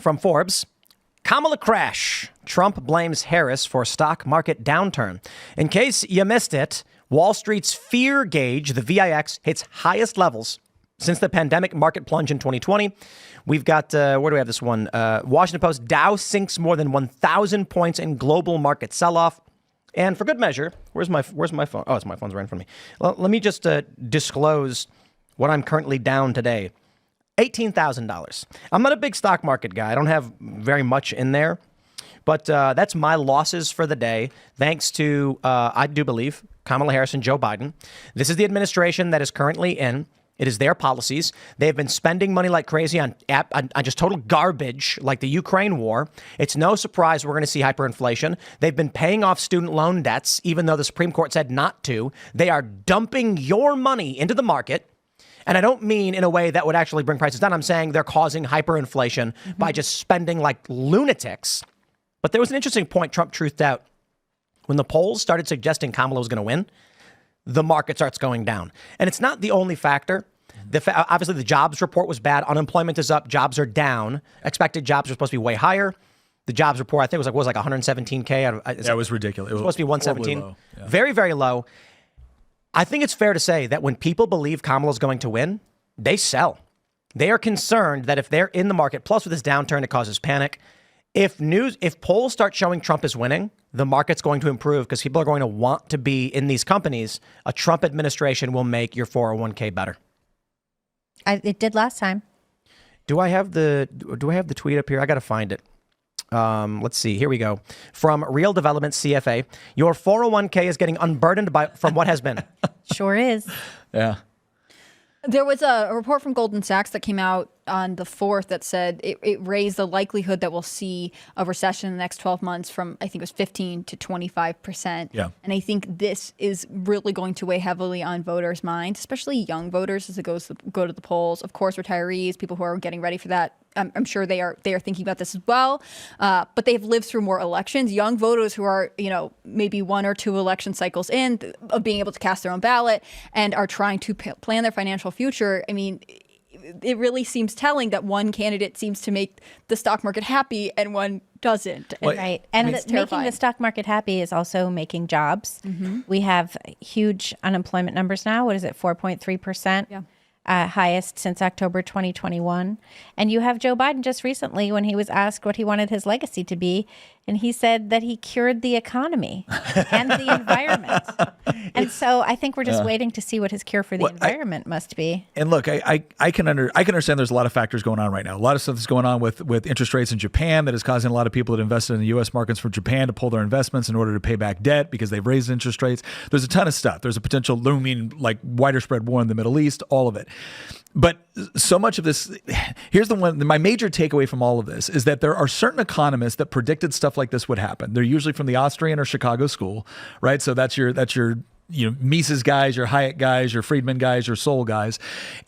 from Forbes. Kamala crash. Trump blames Harris for stock market downturn. In case you missed it, Wall Street's fear gauge, the VIX, hits highest levels since the pandemic market plunge in 2020. We've got, where do we have this one? Washington Post, Dow sinks more than 1,000 points in global market sell-off. And for good measure, where's my phone? Oh, my phone's right in front of me. Let me just disclose what I'm currently down today. $18,000. I'm not a big stock market guy. I don't have very much in there. But that's my losses for the day, thanks to, I do believe, Kamala Harris and Joe Biden. This is the administration that is currently in. It is their policies. They've been spending money like crazy on just total garbage, like the Ukraine war. It's no surprise we're going to see hyperinflation. They've been paying off student loan debts, even though the Supreme Court said not to. They are dumping your money into the market. And I don't mean in a way that would actually bring prices down. I'm saying they're causing hyperinflation by just spending like lunatics. But there was an interesting point Trump truthed out. When the polls started suggesting Kamala was going to win, the market starts going down. And it's not the only factor. Obviously, the jobs report was bad. Unemployment is up. Jobs are down. Expected jobs are supposed to be way higher. The jobs report, I think, was like 117K. That was ridiculous. It was supposed to be 117. Yeah. Very, very low. I think it's fair to say that when people believe Kamala's going to win, they sell. They are concerned that if they're in the market, plus with this downturn, it causes panic. If polls start showing Trump is winning, the market's going to improve because people are going to want to be in these companies. A Trump administration will make your 401k better. It did last time. Do I have the tweet up here? I got to find it. Let's see. Here we go. From Real Development CFA, your 401k is getting unburdened from what has been. Sure is. Yeah. There was a report from Goldman Sachs that came out on the 4th that said it raised the likelihood that we'll see a recession in the next 12 months from, I think it was 15 to 25%. Yeah. And I think this is really going to weigh heavily on voters' minds, especially young voters as it go to the polls. Of course, retirees, people who are getting ready for that. I'm sure they are thinking about this as well. But they've lived through more elections. Young voters who are, maybe one or two election cycles in of being able to cast their own ballot and are trying to plan their financial future. I mean, it really seems telling that one candidate seems to make the stock market happy and one doesn't. Right. And making the stock market happy is also making jobs. Mm-hmm. We have huge unemployment numbers now. What is it? 4.3%. Yeah. Highest since October 2021. And you have Joe Biden just recently when he was asked what he wanted his legacy to be. And he said that he cured the economy and the environment. And so I think we're just waiting to see what his cure for the environment must be. And look, I can understand there's a lot of factors going on right now. A lot of stuff is going on with interest rates in Japan that is causing a lot of people that invested in the U.S. markets from Japan to pull their investments in order to pay back debt because they've raised interest rates. There's a ton of stuff. There's a potential looming like wider spread war in the Middle East, all of it. But so much of this, here's my major takeaway from all of this is that there are certain economists that predicted stuff like this would happen. They're usually from the Austrian or Chicago school, right? So that's your Mises guys, your Hayek guys, your Friedman guys, your Sol guys.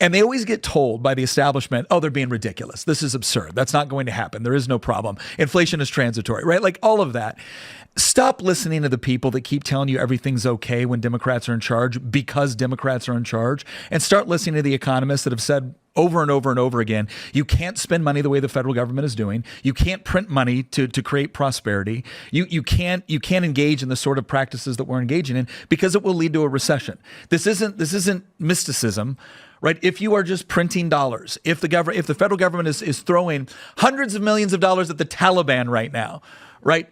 And they always get told by the establishment, oh, they're being ridiculous. This is absurd. That's not going to happen. There is no problem. Inflation is transitory, right? Like all of that. Stop listening to the people that keep telling you everything's okay when Democrats are in charge because Democrats are in charge, and start listening to the economists that have said over and over and over again, you can't spend money the way the federal government is doing. You can't print money to create prosperity. You can't engage in the sort of practices that we're engaging in because it will lead to a recession. This isn't mysticism. Right. If you are just printing dollars, if the federal government is throwing hundreds of millions of dollars at the Taliban right now, right,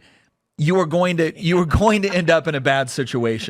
you are going to end up in a bad situation.